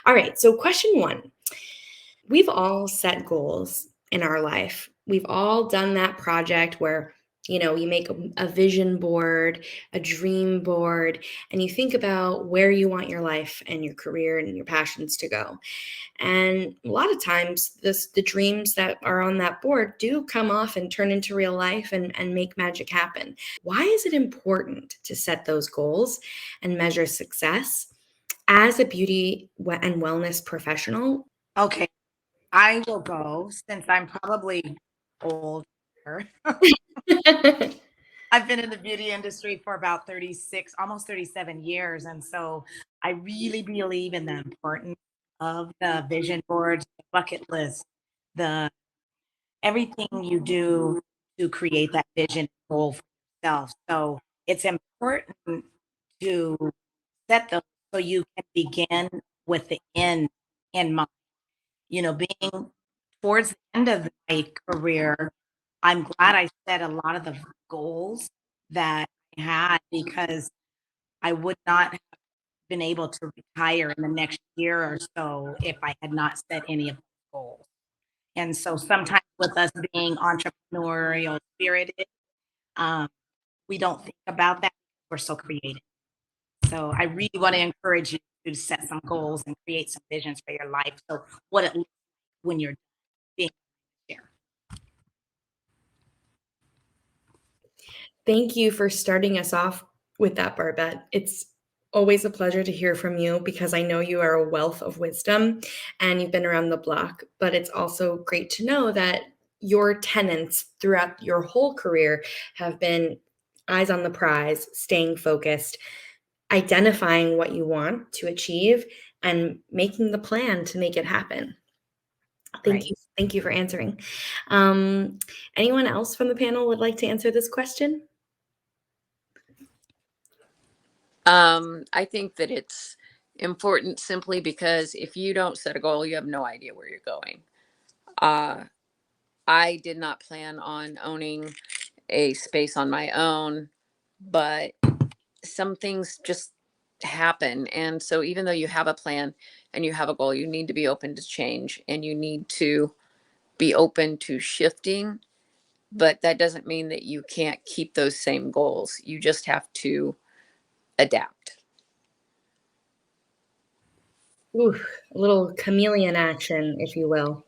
All right, so question one. We've all set goals in our life. We've all done that project where, you make a vision board, a dream board, and you think about where you want your life and your career and your passions to go. And a lot of times, the dreams that are on that board do come off and turn into real life and make magic happen. Why is it important to set those goals and measure success as a beauty and wellness professional? Okay, I will go since I'm probably older. I've been in the beauty industry for about 36, almost 37 years. And so I really believe in the importance of the vision boards, the bucket list, the everything you do to create that vision goal for yourself. So it's important to set those so you can begin with the end in mind. Being towards the end of my career, I'm glad I set a lot of the goals that I had because I would not have been able to retire in the next year or so if I had not set any of those goals. And so sometimes with us being entrepreneurial spirited, we don't think about that. We're so creative. So I really want to encourage you to set some goals and create some visions for your life. So what it looks like when you're being there. Thank you for starting us off with that, Barbette. It's always a pleasure to hear from you because I know you are a wealth of wisdom and you've been around the block, but it's also great to know that your tenets throughout your whole career have been eyes on the prize, staying focused, identifying what you want to achieve, and making the plan to make it happen. Thank you. Thank you for answering. Anyone else from the panel would like to answer this question? I think that it's important simply because if you don't set a goal, you have no idea where you're going. I did not plan on owning a space on my own, but some things just happen. And so even though you have a plan and you have a goal, you need to be open to change and you need to be open to shifting. But that doesn't mean that you can't keep those same goals. You just have to adapt. Ooh, a little chameleon action, if you will.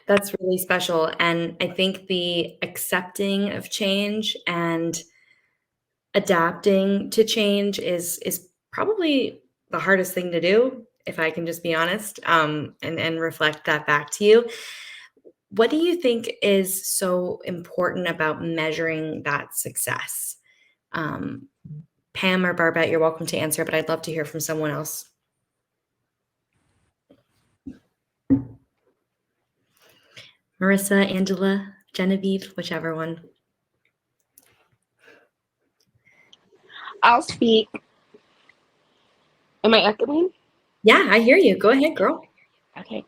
That's really special. And I think the accepting of change and adapting to change is probably the hardest thing to do, if I can just be honest, and reflect that back to you. What do you think is so important about measuring that success? Pam or Barbette, you're welcome to answer, but I'd love to hear from someone else. Marissa, Angela, Genevieve, whichever one. I'll speak. Am I echoing? Yeah, I hear you. Go ahead, girl. Okay.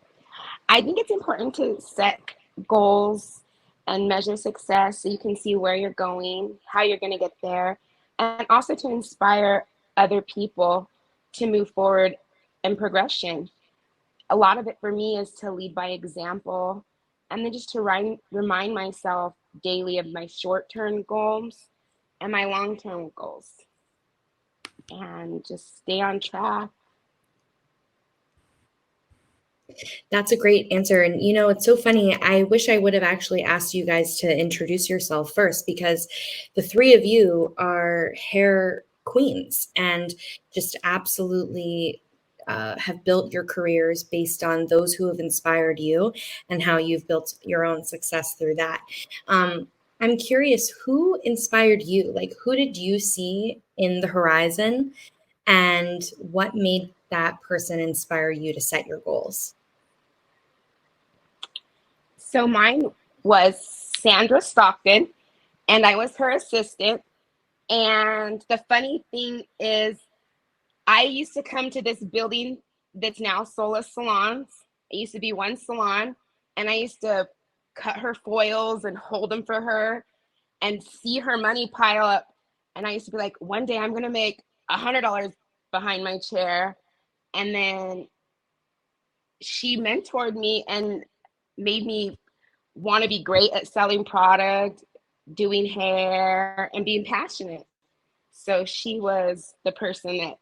I think it's important to set goals and measure success so you can see where you're going, how you're going to get there, and also to inspire other people to move forward in progression. A lot of it for me is to lead by example and then just to remind myself daily of my short-term goals and my long-term goals and just stay on track. That's a great answer. And, it's so funny. I wish I would have actually asked you guys to introduce yourself first because the three of you are hair queens and just absolutely have built your careers based on those who have inspired you and how you've built your own success through that. I'm curious, who inspired you? Like, who did you see in the horizon and what made that person inspire you to set your goals? So mine was Sandra Stockton, and I was her assistant. And the funny thing is, I used to come to this building that's now Sola Salons. It used to be one salon, and I used to cut her foils and hold them for her and see her money pile up. And I used to be like, one day I'm going to make $100 behind my chair. And then she mentored me and made me want to be great at selling product, doing hair, and being passionate. So she was the person that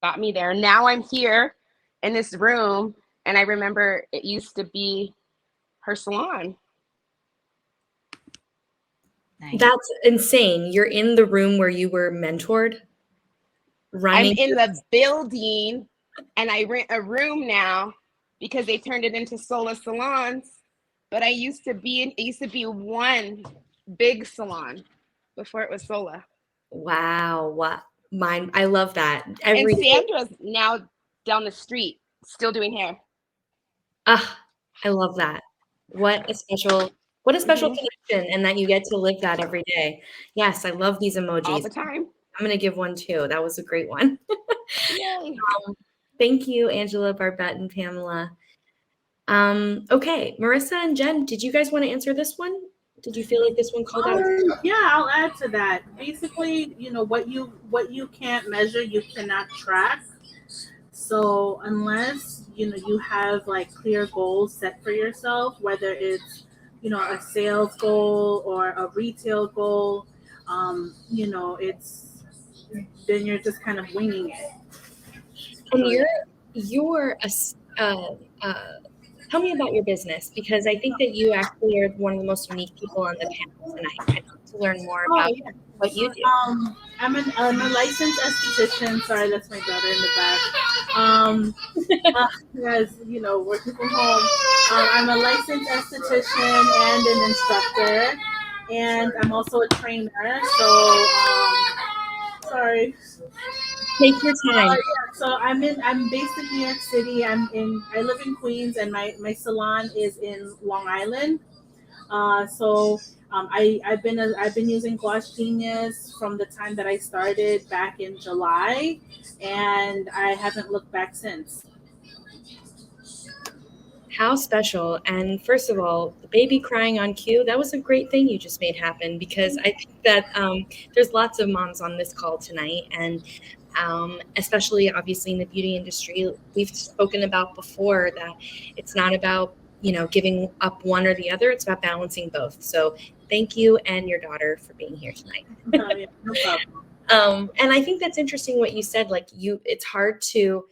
got me there. Now I'm here in this room, and I remember it used to be her salon. Nice. That's insane. You're in the room where you were mentored, running. I'm in the building, and I rent a room now because they turned it into Sola salons. But it used to be one big salon before it was Sola. Wow. What mine. I love that. And Sandra's now down the street, still doing hair. I love that. What a special Mhm. connection, and that you get to live that every day. Yes, I love these emojis. All the time. I'm gonna give one too. That was a great one. Yay. Thank you, Angela, Barbette, and Pamela. Okay, Marissa and Jen, did you guys want to answer this one? Did you feel like this one called out? Yeah, I'll add to that. Basically, what you can't measure, you cannot track. So unless you have like clear goals set for yourself, whether it's a sales goal or a retail goal, it's then you're just kind of winging it. And you're tell me about your business, because I think that you actually are one of the most unique people on the panel tonight. I'd love to learn more about what you do. I'm a licensed esthetician. Sorry, that's my daughter in the back. Because working from home. I'm a licensed esthetician and an instructor, and I'm also a trainer. So sorry. Take your time. So I'm based in New York City. I live in Queens, and my salon is in Long Island. I've been using GlossGenius from the time that I started back in July, and I haven't looked back since. How special. And first of all, the baby crying on cue, that was a great thing you just made happen, because I think that there's lots of moms on this call tonight, and especially obviously in the beauty industry, we've spoken about before that it's not about giving up one or the other. It's about balancing both. So thank you and your daughter for being here tonight. Yeah, no problem. And I think that's interesting what you said. Like it's hard to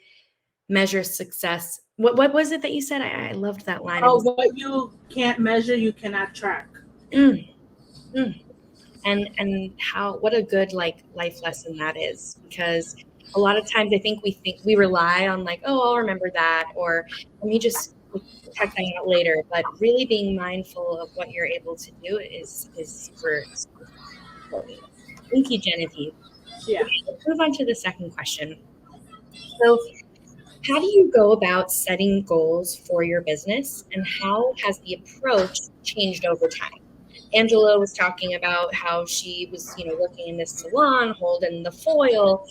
measure success. What was it that you said? I loved that line. What you can't measure, you cannot track. And what a good life lesson that is, because a lot of times I think we rely on like, oh, I'll remember that, or let me just check that out later. But really being mindful of what you're able to do is important. Thank you, Genevieve. Yeah. Let's move on to the second question. So how do you go about setting goals for your business, and how has the approach changed over time? Angela was talking about how she was, working in this salon, holding the foil,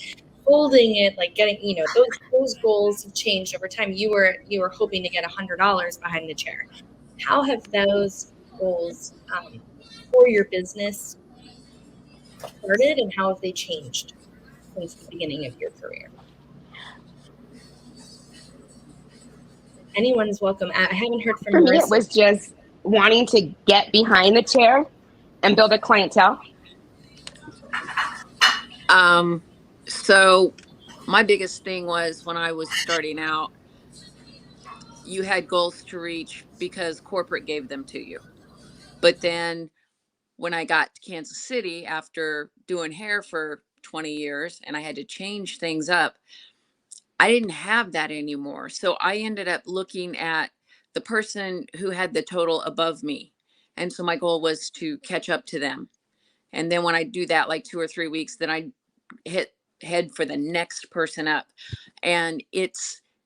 folding it, like getting, those goals have changed over time. You were hoping to get $100 behind the chair. How have those goals for your business started, and how have they changed since the beginning of your career? Anyone's welcome. I haven't heard from For me, Marissa. it was just wanting to get behind the chair and build a clientele. So my biggest thing was when I was starting out, you had goals to reach because corporate gave them to you. But then when I got to Kansas City after doing hair for 20 years and I had to change things up, I didn't have that anymore. So I ended up looking at the person who had the total above me. And so my goal was to catch up to them. And then when I do that, like 2 or 3 weeks, then I head for the next person up. And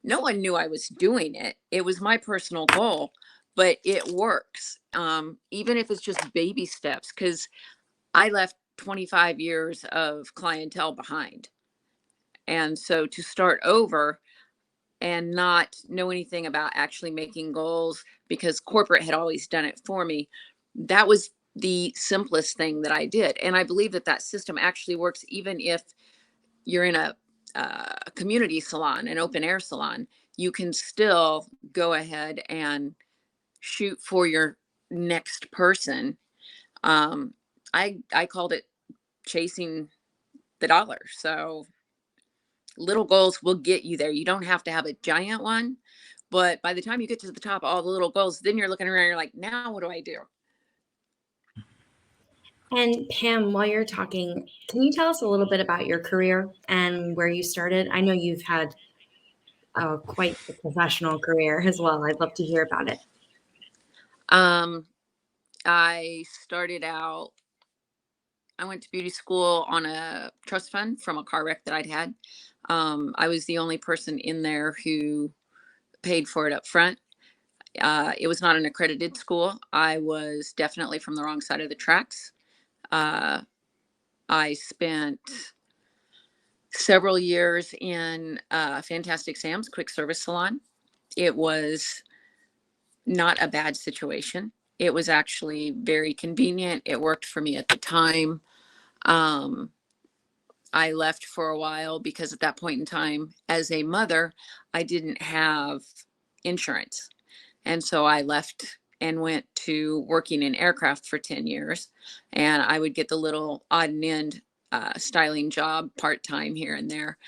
no one knew I was doing it. It was my personal goal, but it works. Even if it's just baby steps, because I left 25 years of clientele behind. And so to start over and not know anything about actually making goals, because corporate had always done it for me, that was the simplest thing that I did. And I believe that system actually works even if you're in a community salon, an open air salon, you can still go ahead and shoot for your next person. I called it chasing the dollar. So little goals will get you there. You don't have to have a giant one, but by the time you get to the top of all the little goals, then you're looking around, you're like, now what do I do? And Pam, while you're talking, can you tell us a little bit about your career and where you started? I know you've had quite a professional career as well. I'd love to hear about it. I started out, I went to beauty school on a trust fund from a car wreck that I'd had. I was the only person in there who paid for it up front. It was not an accredited school. I was definitely from the wrong side of the tracks. I spent several years in Fantastic Sam's quick service salon. It was not a bad situation. It was actually very convenient. It worked for me at the time. I left for a while because at that point in time, as a mother, I didn't have insurance. And so I left and went to working in aircraft for 10 years. And I would get the little odd and end styling job part-time here and there.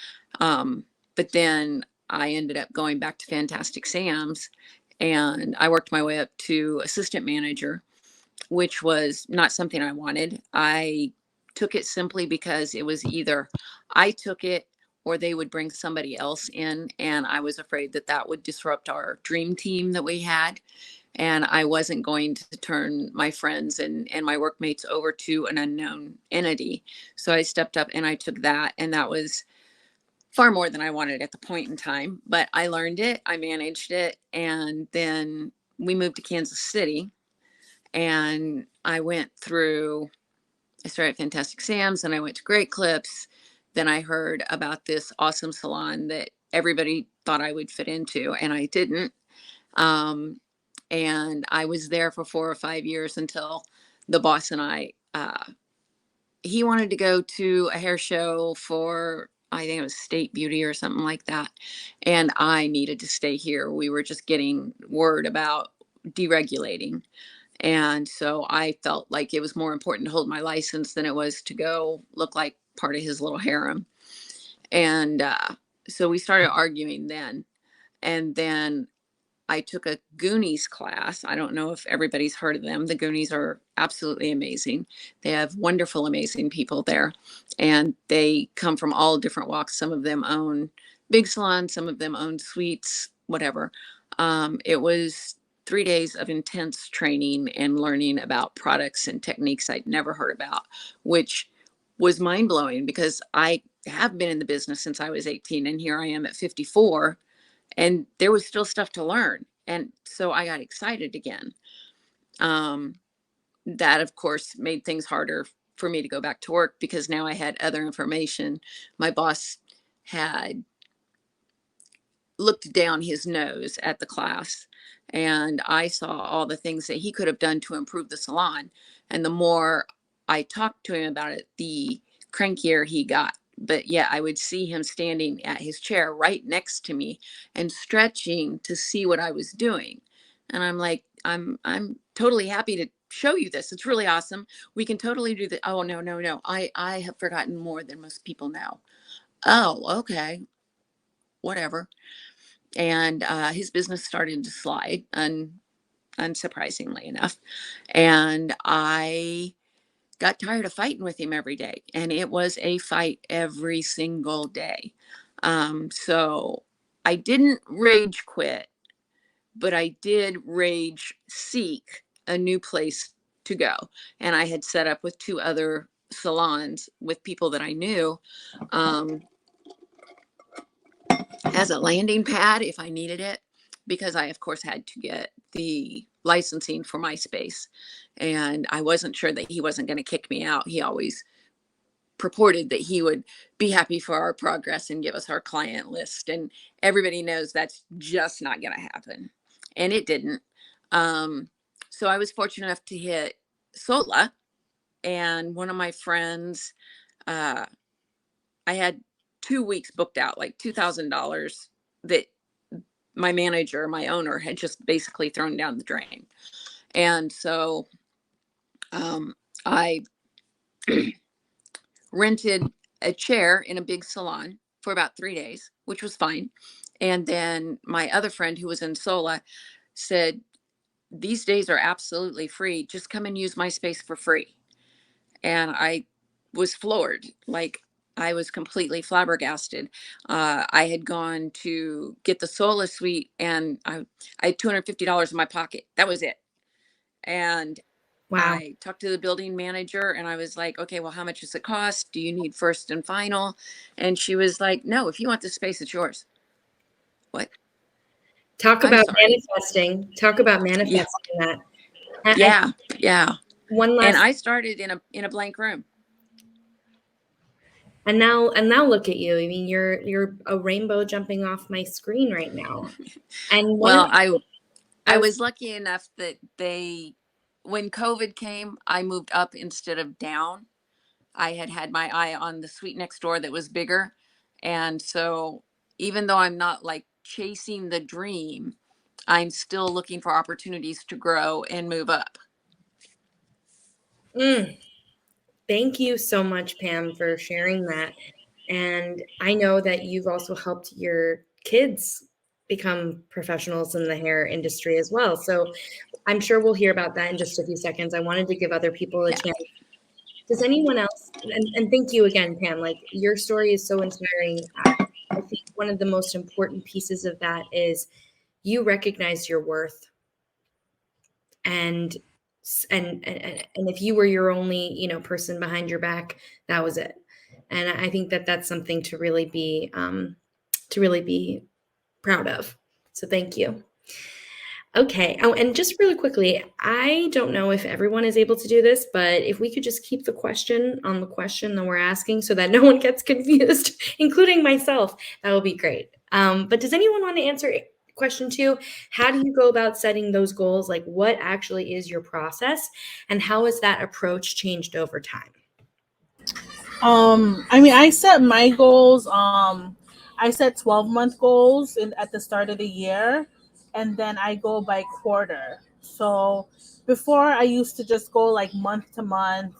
But then I ended up going back to Fantastic Sam's, and I worked my way up to assistant manager, which was not something I wanted. I took it simply because it was either I took it or they would bring somebody else in. And I was afraid that that would disrupt our dream team that we had. And I wasn't going to turn my friends and my workmates over to an unknown entity. So I stepped up and I took that. And that was far more than I wanted at the point in time. But I learned it, I managed it. And then we moved to Kansas City. And I started at Fantastic Sam's and I went to Great Clips. Then I heard about this awesome salon that everybody thought I would fit into, and I didn't. And I was there for 4 or 5 years until the boss and I, he wanted to go to a hair show for, I think it was State Beauty or something like that. And I needed to stay here. We were just getting word about deregulating. And so I felt like it was more important to hold my license than it was to go look like part of his little harem. And so we started arguing then. And then I took a Goonies class. I don't know if everybody's heard of them. The Goonies are absolutely amazing. They have wonderful, amazing people there. And they come from all different walks. Some of them own big salons, some of them own suites, whatever. It was 3 days of intense training and learning about products and techniques I'd never heard about, which was mind blowing because I have been in the business since I was 18 and here I am at 54 and there was still stuff to learn. And so I got excited again. That of course made things harder for me to go back to work because now I had other information. My boss had looked down his nose at the class and I saw all the things that he could have done to improve the salon. And the more I talked to him about it, the crankier he got. But yeah, I would see him standing at his chair right next to me and stretching to see what I was doing. And I'm like, I'm totally happy to show you this. It's really awesome. We can totally do that. Oh, no. I have forgotten more than most people know. Oh, okay. Whatever. And his business started to slide, unsurprisingly enough. And I got tired of fighting with him every day. And it was a fight every single day. So I didn't rage quit, but I did rage seek a new place to go. And I had set up with 2 other salons with people that I knew. As a landing pad if I needed it, because I, of course, had to get the licensing for my space. And I wasn't sure that he wasn't going to kick me out. He always purported that he would be happy for our progress and give us our client list. And everybody knows that's just not going to happen. And it didn't. So I was fortunate enough to hit SOLA. And one of my friends, I had 2 weeks booked out, like $2,000 that my manager, my owner, had just basically thrown down the drain. And so I rented a chair in a big salon for about 3 days, which was fine. And then my other friend who was in Sola said, these days are absolutely free. Just come and use my space for free. And I was floored. Like, I was completely flabbergasted. I had gone to get the Sola suite and I had $250 in my pocket. That was it. And Wow. I talked to the building manager and I was like, okay, well, how much does it cost? Do you need first and final? And she was like, no, if you want this space, it's yours. What? Talk I'm about sorry. manifesting. Talk about manifesting that. Yeah. One last. And I started in a blank room. And now look at you. I mean, you're a rainbow jumping off my screen right now. And well, I was lucky enough that when COVID came, I moved up instead of down. I had my eye on the suite next door that was bigger. And so even though I'm not like chasing the dream, I'm still looking for opportunities to grow and move up. Thank you so much, Pam, for sharing that. And I know that you've also helped your kids become professionals in the hair industry as well. So I'm sure we'll hear about that in just a few seconds. I wanted to give other people a chance. Does anyone else, and thank you again, Pam, like your story is so inspiring. I think one of the most important pieces of that is you recognize your worth. And if you were your only, person behind your back, that was it. And I think that that's something to really be proud of. So thank you. Okay. Oh, and just really quickly, I don't know if everyone is able to do this, but if we could just keep the question on the question that we're asking so that no one gets confused, including myself, that would be great. But does anyone want to answer question 2? How do you go about setting those goals? Like, what actually is your process, and how has that approach changed over time? I mean, I set my goals. I set 12-month goals at the start of the year, and then I go by quarter. So before I used to just go like month to month,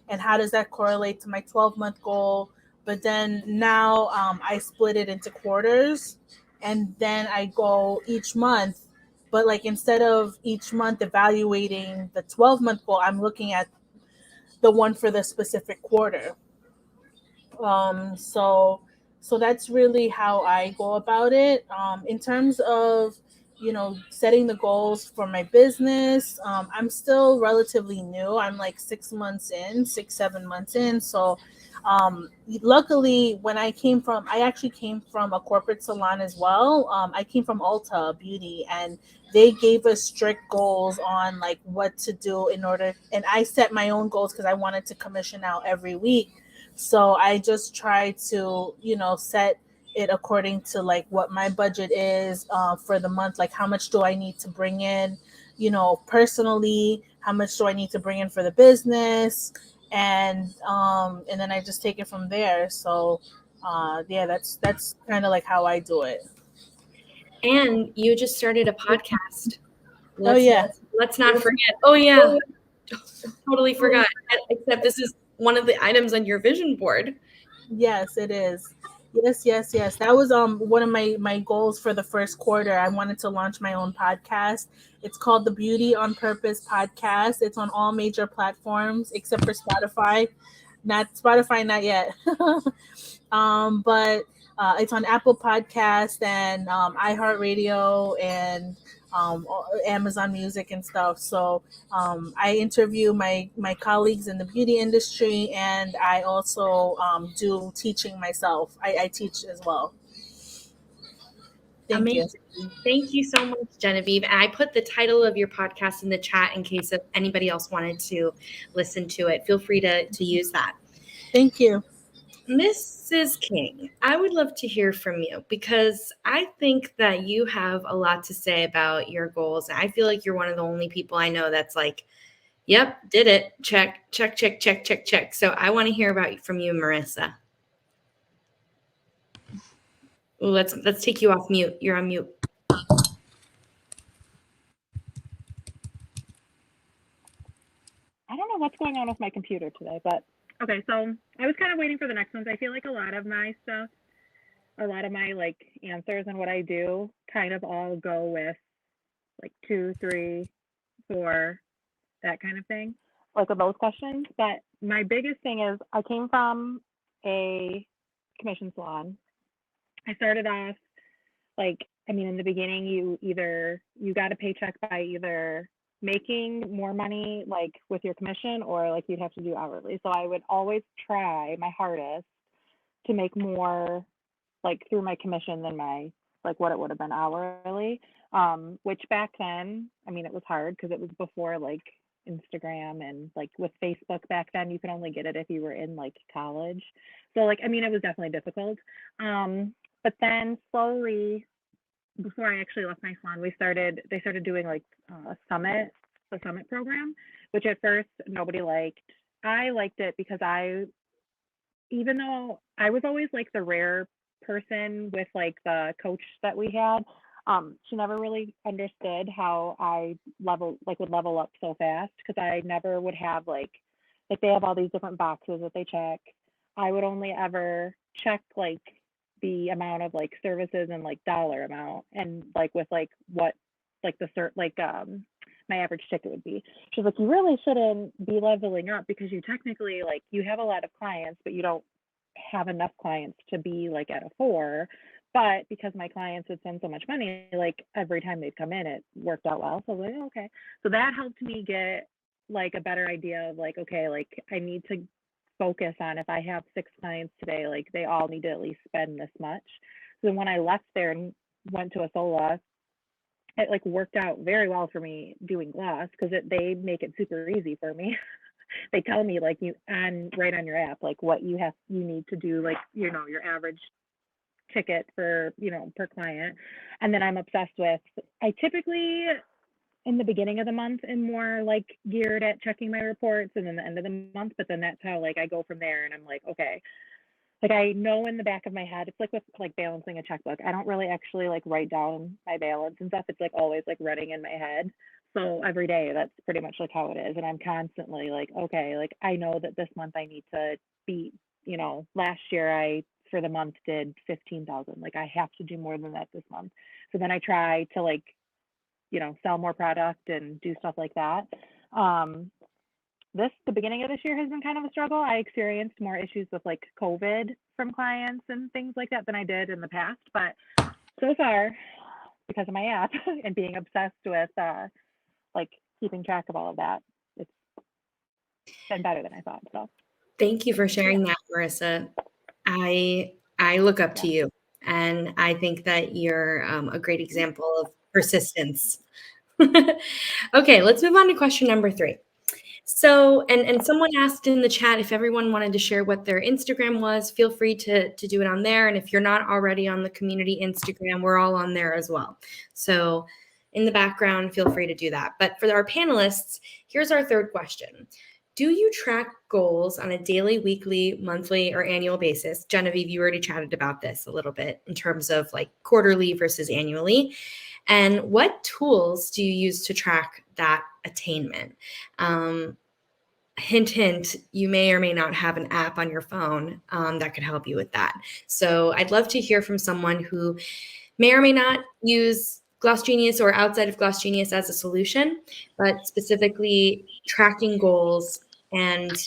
and how does that correlate to my 12-month goal? But then now I split it into quarters, and then I go each month. But like instead of each month evaluating the 12-month goal, I'm looking at the one for the specific quarter. So that's really how I go about it. In terms of, setting the goals for my business, I'm still relatively new. I'm like 7 months in. So luckily, when I actually came from a corporate salon as well. I came from Ulta Beauty, and they gave us strict goals on like what to do and I set my own goals because I wanted to commission out every week. So I just try to, set it according to like what my budget is for the month. Like how much do I need to bring in, personally? How much do I need to bring in for the business? And then I just take it from there. So that's kind of like how I do it. And you just started a podcast. Let's not forget. Oh yeah, totally forgot. Except this is one of the items on your vision board. Yes, it is. Yes. That was one of my goals for the first quarter. I wanted to launch my own podcast. It's called the Beauty on Purpose podcast. It's on all major platforms except for Spotify. Not yet. But it's on Apple Podcast and iHeartRadio and Amazon Music and stuff. So I interview my colleagues in the beauty industry, and I also do teaching myself. I teach as well. Thank you. Thank you so much, Genevieve. And I put the title of your podcast in the chat in case if anybody else wanted to listen to it. Feel free to use that. Thank you. Mrs. King, I would love to hear from you because I think that you have a lot to say about your goals. I feel like you're one of the only people I know that's like, yep, did it. Check. So I want to hear from you, Marissa. Ooh, let's take you off mute. You're on mute. I don't know what's going on with my computer today, but okay. So I was kind of waiting for the next ones. I feel like a lot of my stuff, a lot of my like answers and what I do kind of all go with like 2, 3, 4, that kind of thing, like with those questions. But my biggest thing is I came from a commission salon. I started off like, I mean, in the beginning, you got a paycheck by either making more money like with your commission or like you'd have to do hourly. So I would always try my hardest to make more like through my commission than my like what it would have been hourly. Which back then, I mean, it was hard because it was before like Instagram and like with Facebook back then, you could only get it if you were in like college. So like, I mean, it was definitely difficult. But then slowly, before I actually left my salon, they started doing like the summit program, which at first nobody liked. I liked it because even though I was always like the rare person with like the coach that we had, she never really understood how I would level up so fast because I never would have like they have all these different boxes that they check. I would only ever check like the amount of like services and like dollar amount and like with like what like the cert like my average ticket would be. She's like, you really shouldn't be leveling up because you technically like you have a lot of clients, but you don't have enough clients to be like at a 4. But because my clients would spend so much money, like every time they'd come in, it worked out well. So I was like, okay. So that helped me get like a better idea of like, okay, like I need to focus on if I have 6 clients today, like they all need to at least spend this much. So when I left there and went to a SOLA, it like worked out very well for me doing Gloss because they make it super easy for me. They tell me like right on your app like what you need to do, like you know your average ticket for per client. And then I'm obsessed with, I typically in the beginning of the month am more like geared at checking my reports and then the end of the month, but then that's how like I go from there. And I'm like, okay, like I know in the back of my head, it's like with like balancing a checkbook, I don't really actually like write down my balance and stuff. It's like always like running in my head. So every day that's pretty much like how it is. And I'm constantly like, okay, like I know that this month I need to beat, last year I for the month did 15,000. Like I have to do more than that this month. So then I try to like, sell more product and do stuff like that. The beginning of this year has been kind of a struggle. I experienced more issues with like COVID from clients and things like that than I did in the past. But so far, because of my app and being obsessed with like keeping track of all of that, it's been better than I thought. So thank you for sharing that, Marissa. I look up to you, and I think that you're a great example of persistence. Okay, let's move on to question number 3. So, and someone asked in the chat if everyone wanted to share what their Instagram was. Feel free to do it on there. And if you're not already on the community Instagram, we're all on there as well. So in the background, feel free to do that. But for our panelists, here's our third question. Do you track goals on a daily, weekly, monthly, or annual basis? Genevieve, you already chatted about this a little bit in terms of like quarterly versus annually. And what tools do you use to track that attainment? Hint, hint, you may or may not have an app on your phone that could help you with that. So I'd love to hear from someone who may or may not use GlossGenius or outside of GlossGenius as a solution, but specifically tracking goals and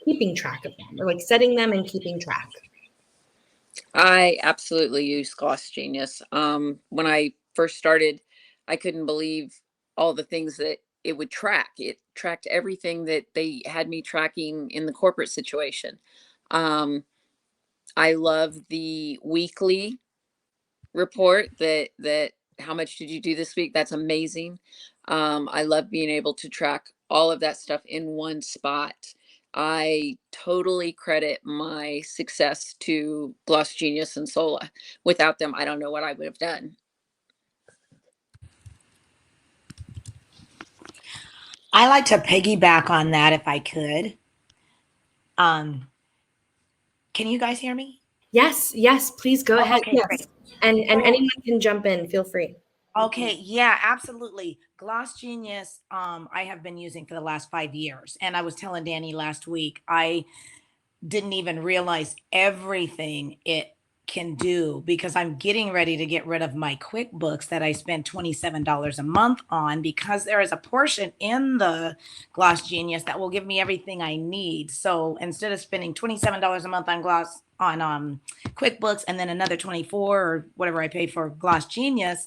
keeping track of them, or like setting them and keeping track. I absolutely use GlossGenius. When I first started, I couldn't believe all the things that it would track. It tracked everything that they had me tracking in the corporate situation. I love the weekly report that how much did you do this week? That's amazing. I love being able to track all of that stuff in one spot. I totally credit my success to GlossGenius and Sola. Without them, I don't know what I would have done. I like to piggyback on that if I could. Can you guys hear me? Yes, please go ahead. Okay, great. Yes. And So- anyone can jump in, feel free. Okay, yeah, absolutely. GlossGenius, I have been using for the last 5 years. And I was telling Dani last week, I didn't even realize everything it can do because I'm getting ready to get rid of my QuickBooks that I spend $27 a month on, because there is a portion in the GlossGenius that will give me everything I need. So instead of spending $27 a month on QuickBooks and then another 24 or whatever I pay for GlossGenius,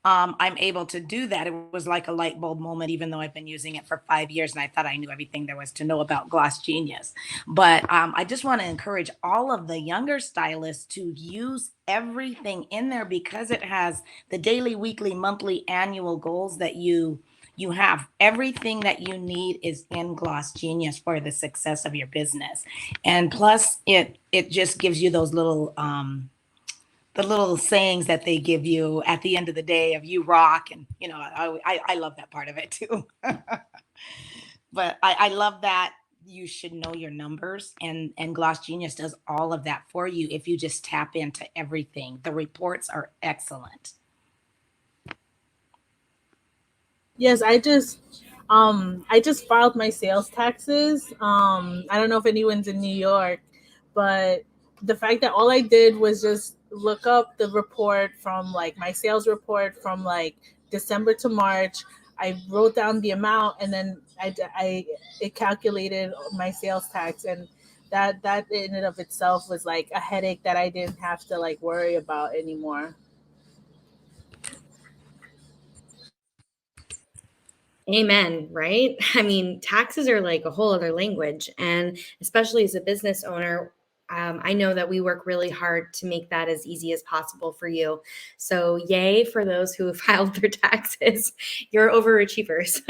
I'm able to do that. It was like a light bulb moment, even though I've been using it for 5 years and I thought I knew everything there was to know about GlossGenius. But I just want to encourage all of the younger stylists to use everything in there, because it has the daily, weekly, monthly, annual goals that you have. Everything that you need is in GlossGenius for the success of your business. And plus it just gives you those little the little sayings that they give you at the end of the day of "you rock," and I love that part of it too. But I love that you should know your numbers, and GlossGenius does all of that for you if you just tap into everything. The reports are excellent. Yes, I just filed my sales taxes. I don't know if anyone's in New York, but the fact that all I did was just look up the report from like my sales report from like December to March. I wrote down the amount, and then it calculated my sales tax, and that in and of itself was like a headache that I didn't have to like worry about anymore. Amen, right? I mean, taxes are like a whole other language. And especially as a business owner, I know that we work really hard to make that as easy as possible for you. So, yay for those who have filed their taxes. You're overachievers.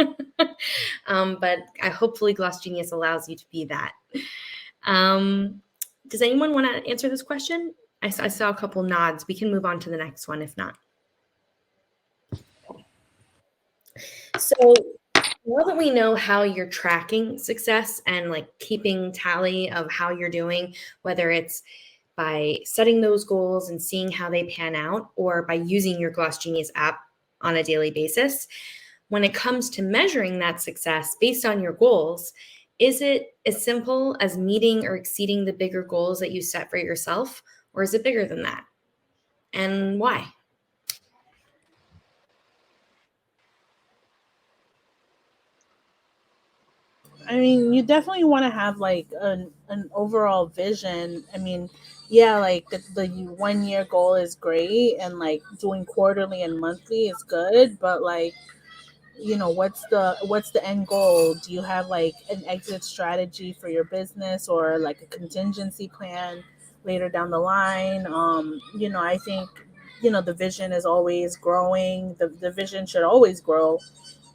But hopefully, GlossGenius allows you to be that. Does anyone want to answer this question? I saw a couple nods. We can move on to the next one if not. So now that we know how you're tracking success and like keeping tally of how you're doing, whether it's by setting those goals and seeing how they pan out, or by using your GlossGenius app on a daily basis, when it comes to measuring that success based on your goals, is it as simple as meeting or exceeding the bigger goals that you set for yourself, or is it bigger than that? And why? I mean, you definitely want to have like an overall vision. I mean, yeah, like the 1 year goal is great, and like doing quarterly and monthly is good, but like, what's the end goal? Do you have like an exit strategy for your business, or like a contingency plan later down the line? I think the vision is always growing. The vision should always grow,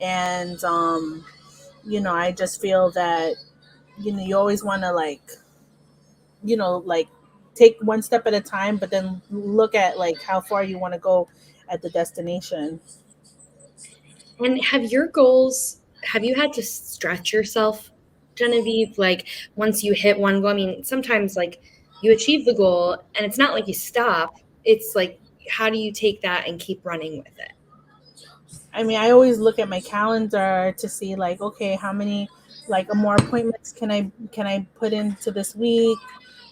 and I just feel that you always want to like take one step at a time, but then look at like how far you want to go at the destination. And have you had to stretch yourself, Genevieve? Like once you hit one goal, I mean, sometimes like you achieve the goal and it's not like you stop. It's like, how do you take that and keep running with it? I mean, I always look at my calendar to see like, okay, how many like more appointments can I put into this week?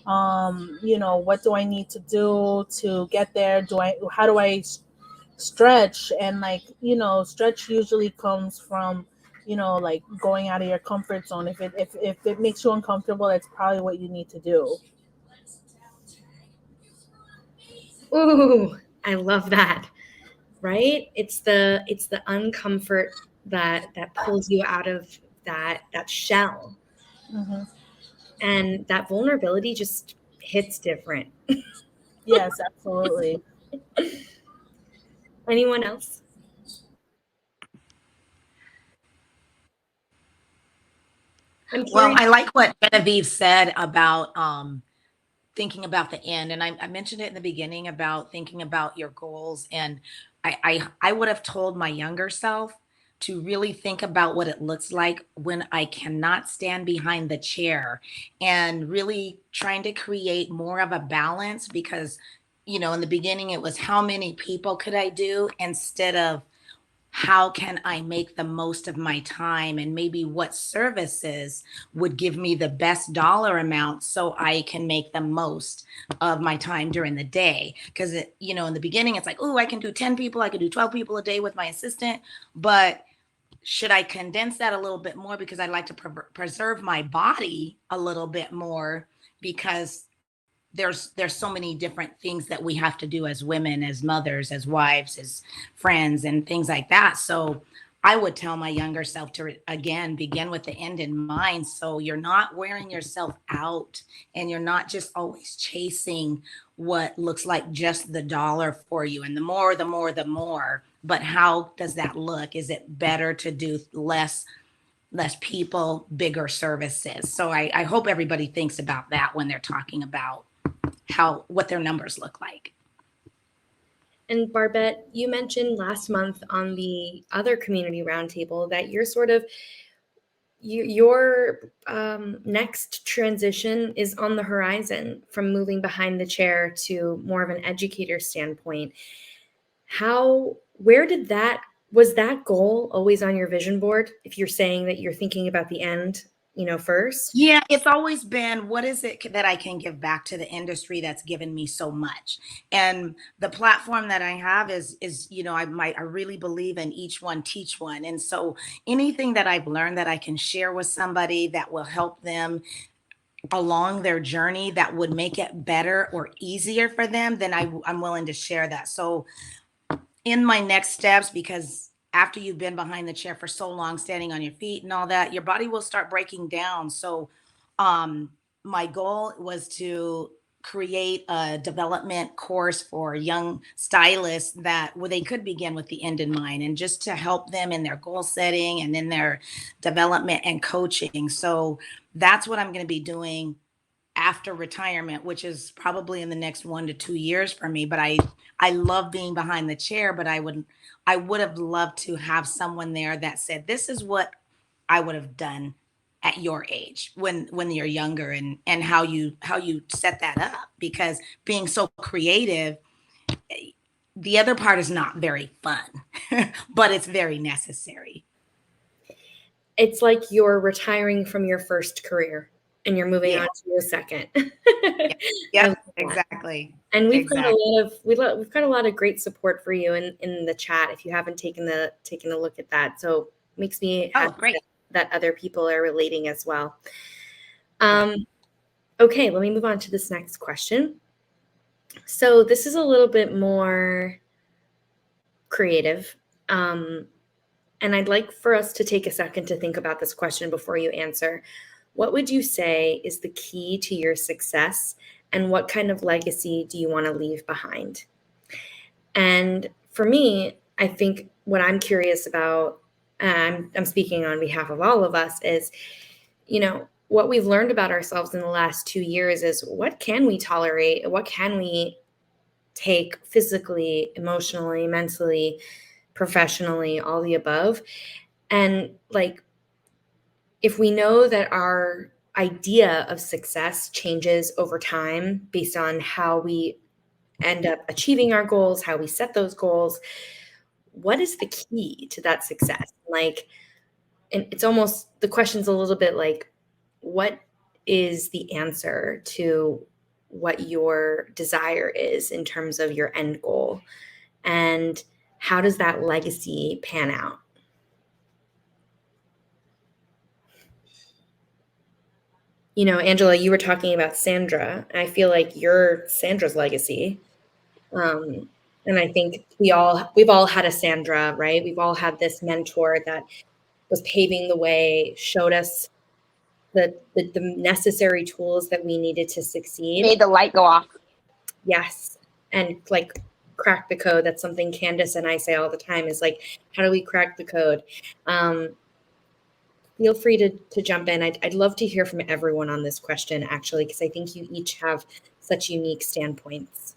What do I need to do to get there? How do I stretch? And like, stretch usually comes from, like going out of your comfort zone. If it makes you uncomfortable, that's probably what you need to do. Ooh, I love that. Right? It's the uncomfort that pulls you out of that shell. Hmm. And that vulnerability just hits different. Yes, absolutely. Anyone else? I'm Well, curious. I like what Genevieve said about thinking about the end. And I mentioned it in the beginning about thinking about your goals. And I would have told my younger self to really think about what it looks like when I cannot stand behind the chair, and really trying to create more of a balance, because, in the beginning it was how many people could I do, instead of how can I make the most of my time, and maybe what services would give me the best dollar amount so I can make the most of my time during the day. Because, in the beginning, it's like, oh, I can do 10 people, I can do 12 people a day with my assistant. But should I condense that a little bit more, because I'd like to preserve my body a little bit more, because there's so many different things that we have to do as women, as mothers, as wives, as friends, and things like that. So I would tell my younger self to, again, begin with the end in mind, so you're not wearing yourself out, and you're not just always chasing what looks like just the dollar for you, and the more, but how does that look? Is it better to do less people, bigger services? So I hope everybody thinks about that when they're talking about what their numbers look like. And Barbette, you mentioned last month on the other community roundtable that you're your next transition is on the horizon, from moving behind the chair to more of an educator standpoint. Was that goal always on your vision board? If you're saying that you're thinking about the end, first? Yeah, it's always been, what is it that I can give back to the industry that's given me so much? And the platform that I have is I really believe in each one teach one. And so anything that I've learned that I can share with somebody that will help them along their journey, that would make it better or easier for them, then I'm willing to share that. So in my next steps, because after you've been behind the chair for so long, standing on your feet and all that, your body will start breaking down. So my goal was to create a development course for young stylists where they could begin with the end in mind, and just to help them in their goal setting and in their development and coaching. So that's what I'm going to be doing after retirement, which is probably in the next 1 to 2 years for me. But I love being behind the chair, but I would have loved to have someone there that said, this is what I would have done at your age when you're younger, and how you set that up. Because being so creative, the other part is not very fun, but it's very necessary. It's like you're retiring from your first career and you're moving on to your second. Yeah, exactly. And we've got a lot of great support for you in the chat, if you haven't taken a look at that. So it makes me happy that other people are relating as well. Okay, let me move on to this next question. So this is a little bit more creative. And I'd like for us to take a second to think about this question before you answer. What would you say is the key to your success, and what kind of legacy do you want to leave behind? And for me, I think what I'm curious about, and I'm speaking on behalf of all of us, is, what we've learned about ourselves in the last 2 years is, what can we tolerate? What can we take physically, emotionally, mentally, professionally, all the above? And if we know that our idea of success changes over time based on how we end up achieving our goals, how we set those goals, what is the key to that success? And it's almost, the question's a little bit like, what is the answer to what your desire is in terms of your end goal? And how does that legacy pan out? Angela, you were talking about Sandra, and I feel like you're Sandra's legacy. And I think we've all had a Sandra, right? We've all had this mentor that was paving the way, showed us the necessary tools that we needed to succeed. Made the light go off. Yes. And crack the code. That's something Candace and I say all the time, is how do we crack the code? Feel free to jump in. I'd love to hear from everyone on this question, actually, because I think you each have such unique standpoints.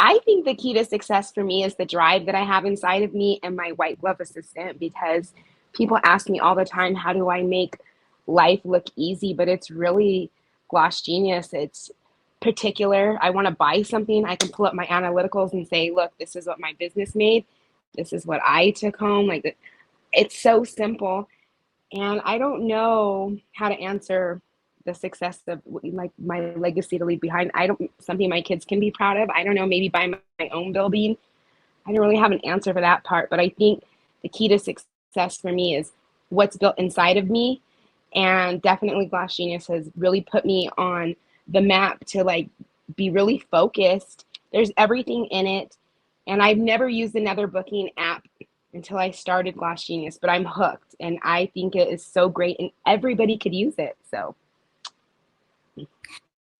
I think the key to success for me is the drive that I have inside of me and my white glove assistant, because people ask me all the time, how do I make life look easy? But it's really GlossGenius. It's particular. I want to buy something, I can pull up my analyticals and say, look, this is what my business made. This is what I took home. Like, it's so simple. And I don't know how to answer the success of like my legacy to leave behind. I don't, something my kids can be proud of. I don't know, maybe buy my own building. I don't really have an answer for that part, but I think the key to success for me is what's built inside of me. And definitely GlossGenius has really put me on the map to like be really focused. There's everything in it. And I've never used another booking app until I started GlossGenius, but I'm hooked and I think it is so great and everybody could use it. So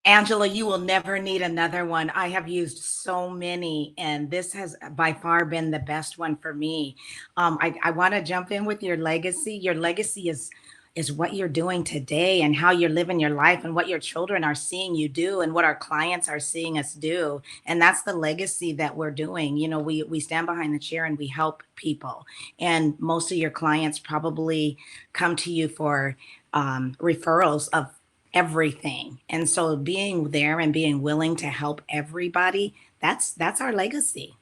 Angela, you will never need another one. I have used so many, and this has by far been the best one for me. I want to jump in with your legacy. Your legacy is what you're doing today and how you're living your life and what your children are seeing you do and what our clients are seeing us do. And that's the legacy that we're doing. You know, we stand behind the chair and we help people. And most of your clients probably come to you for referrals of everything. And so being there and being willing to help everybody, that's our legacy.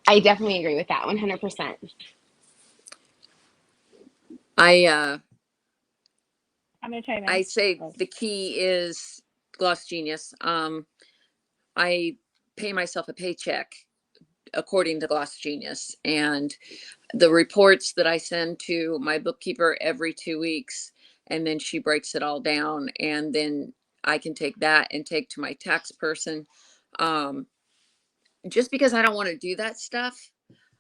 I definitely agree with that 100%. I'm gonna chime in. I say the key is GlossGenius. I pay myself a paycheck according to GlossGenius, and the reports that I send to my bookkeeper every 2 weeks, and then she breaks it all down, and then I can take that and take to my tax person. Just because I don't want to do that stuff,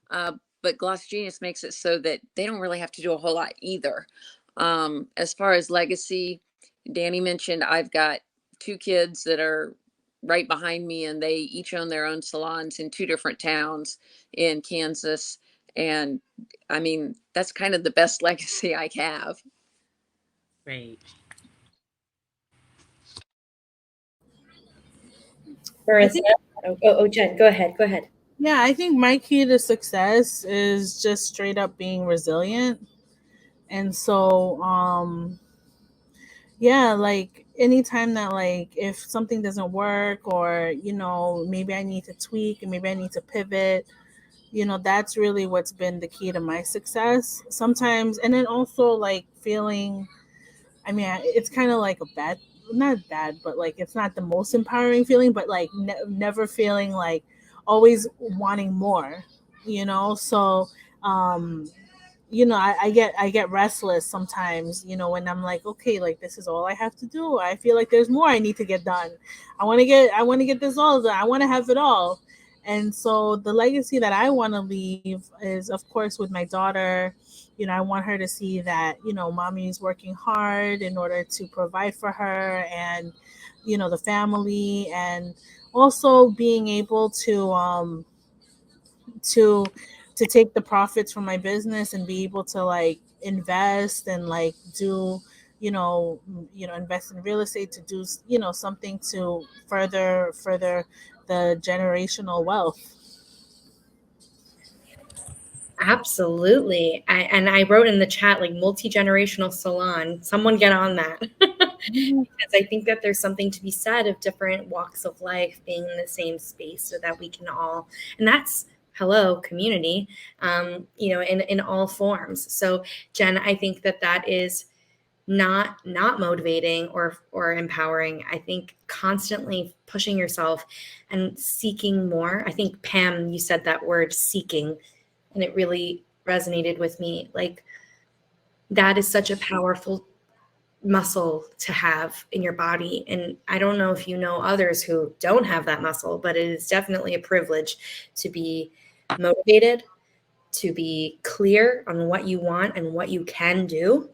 but GlossGenius makes it so that they don't really have to do a whole lot either. As far as legacy, Dani mentioned I've got 2 kids that are right behind me, and they each own their own salons in 2 different towns in Kansas. And I mean, that's kind of the best legacy I have. Great. Marissa? Jen, go ahead. Go ahead. Yeah, I think my key to success is just straight up being resilient. And so, yeah, like anytime that like if something doesn't work or, you know, maybe I need to tweak and maybe I need to pivot, you know, that's really what's been the key to my success sometimes. And then also like feeling, I mean, it's kind of like a bad, not bad, but like it's not the most empowering feeling, but like never feeling like always wanting more, you know? So, you know, I get restless sometimes, you know, when I'm like, okay, like this is all I have to do. I feel like there's more I need to get done. I want to get this all done. I want to have it all. And so the legacy that I want to leave is, of course, with my daughter. You know, I want her to see that, you know, mommy is working hard in order to provide for her and, you know, the family, and also being able to take the profits from my business and be able to like invest and like do, you know, invest in real estate to do, you know, something to further the generational wealth. Absolutely. I wrote in the chat, like multi-generational salon. Someone get on that. Because I think that there's something to be said of different walks of life being in the same space so that we can all, and that's, hello, community, you know, in all forms. So Jen, I think that is not motivating or empowering. I think constantly pushing yourself and seeking more. I think Pam, you said that word seeking, and it really resonated with me. Like that is such a powerful muscle to have in your body. And I don't know if you know others who don't have that muscle, but it is definitely a privilege to be motivated, to be clear on what you want and what you can do.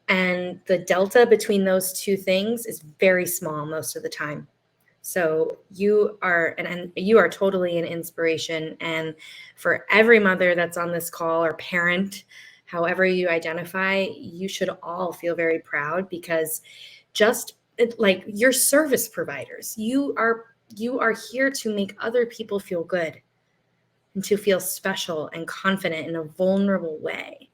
And the delta between those two things is very small most of the time. So you are, and you are totally an inspiration. And for every mother that's on this call or parent, however you identify, you should all feel very proud, because just like you're service providers. You are here to make other people feel good and to feel special and confident in a vulnerable way.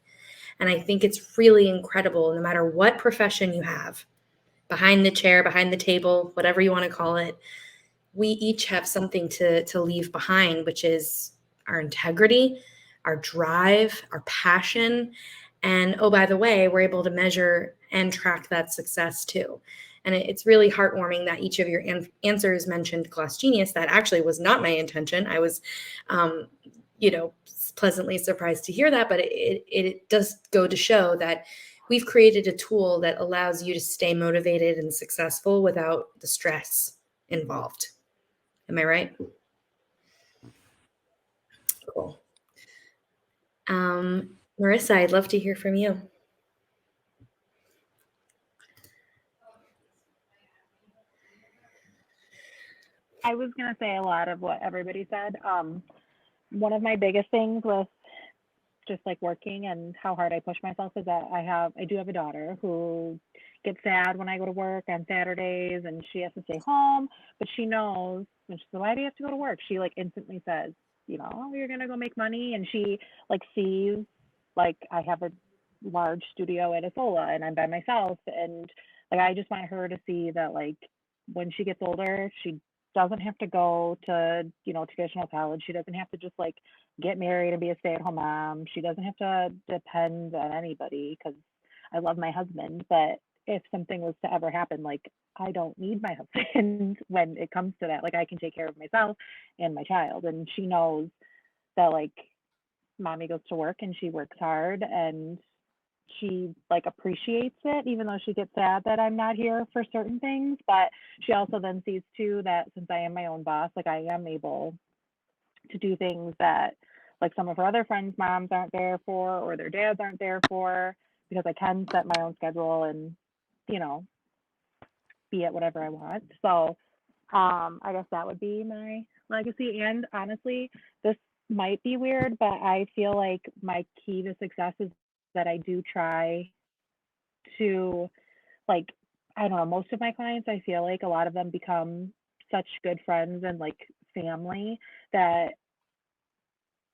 And I think it's really incredible, no matter what profession you have, behind the chair, behind the table, whatever you want to call it, we each have something to leave behind, which is our integrity, our drive, our passion. And oh, by the way, we're able to measure and track that success too. And it's really heartwarming that each of your answers mentioned GlossGenius. That actually was not my intention. I was, pleasantly surprised to hear that, but it does go to show that we've created a tool that allows you to stay motivated and successful without the stress involved. Am I right? Cool. Marissa, I'd love to hear from you. I was going to say a lot of what everybody said. One of my biggest things with just like working and how hard I push myself is that I do have a daughter who gets sad when I go to work on Saturdays and she has to stay home, but she knows when she says, why do you have to go to work? She like instantly says, oh, you're going to go make money. And she like sees, like I have a large studio at Isola and I'm by myself. And like, I just want her to see that like when she gets older, she doesn't have to go to, traditional college. She doesn't have to just like get married and be a stay-at-home mom. She doesn't have to depend on anybody, because I love my husband, but if something was to ever happen, like I don't need my husband when it comes to that. Like I can take care of myself and my child. And she knows that like mommy goes to work and she works hard and she like appreciates it, even though she gets sad that I'm not here for certain things. But she also then sees too that since I am my own boss, like I am able to do things that like some of her other friends' moms aren't there for, or their dads aren't there for, because I can set my own schedule and, be at whatever I want. So I guess that would be my legacy. And honestly, this might be weird, but I feel like my key to success is that I do try to, like, I don't know, most of my clients, I feel like a lot of them become such good friends and like family that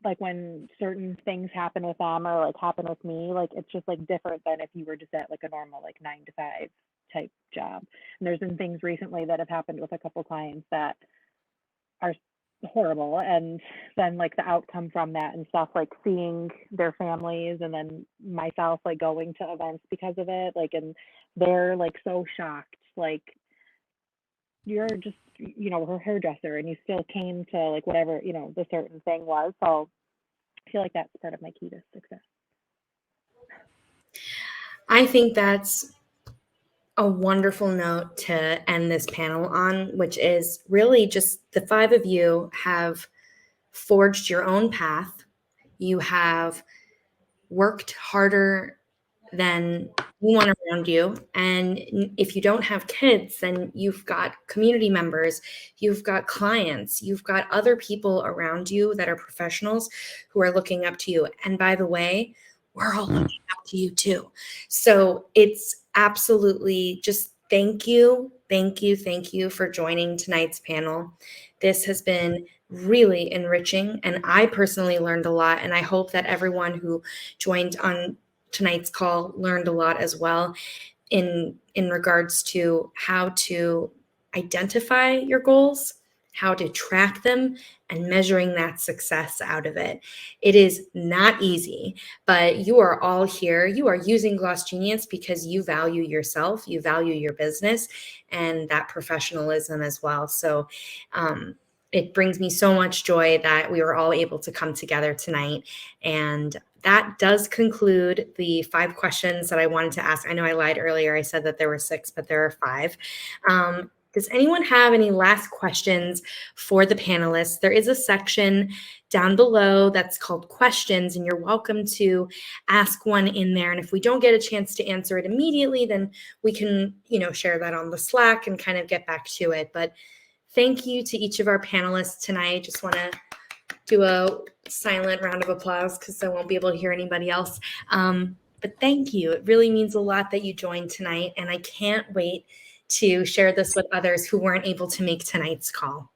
like when certain things happen with them or like happen with me, like it's just like different than if you were just at like a normal like 9-to-5 type job. And there's been things recently that have happened with a couple clients that are horrible, and then like the outcome from that and stuff, like seeing their families and then myself like going to events because of it, like, and they're like so shocked, like you're just her hairdresser and you still came to like whatever the certain thing was. So I feel like that's part of my key to success. I think that's a wonderful note to end this panel on, which is really just the 5 of you have forged your own path. You have worked harder than anyone around you. And if you don't have kids, then you've got community members, you've got clients, you've got other people around you that are professionals who are looking up to you. And by the way, we're all looking up to you too. So it's absolutely just thank you for joining tonight's panel. This has been really enriching, and I personally learned a lot, and I hope that everyone who joined on tonight's call learned a lot as well in regards to how to identify your goals, how to track them, and measuring that success out of it. It is not easy, but you are all here. You are using GlossGenius because you value yourself, you value your business, and that professionalism as well. So it brings me so much joy that we were all able to come together tonight. And that does conclude the 5 questions that I wanted to ask. I know I lied earlier. I said that there were 6, but there are 5. Does anyone have any last questions for the panelists? There is a section down below that's called questions, and you're welcome to ask one in there. And if we don't get a chance to answer it immediately, then we can, share that on the Slack and kind of get back to it. But thank you to each of our panelists tonight. Just want to do a silent round of applause because I won't be able to hear anybody else. But thank you. It really means a lot that you joined tonight, and I can't wait to share this with others who weren't able to make tonight's call?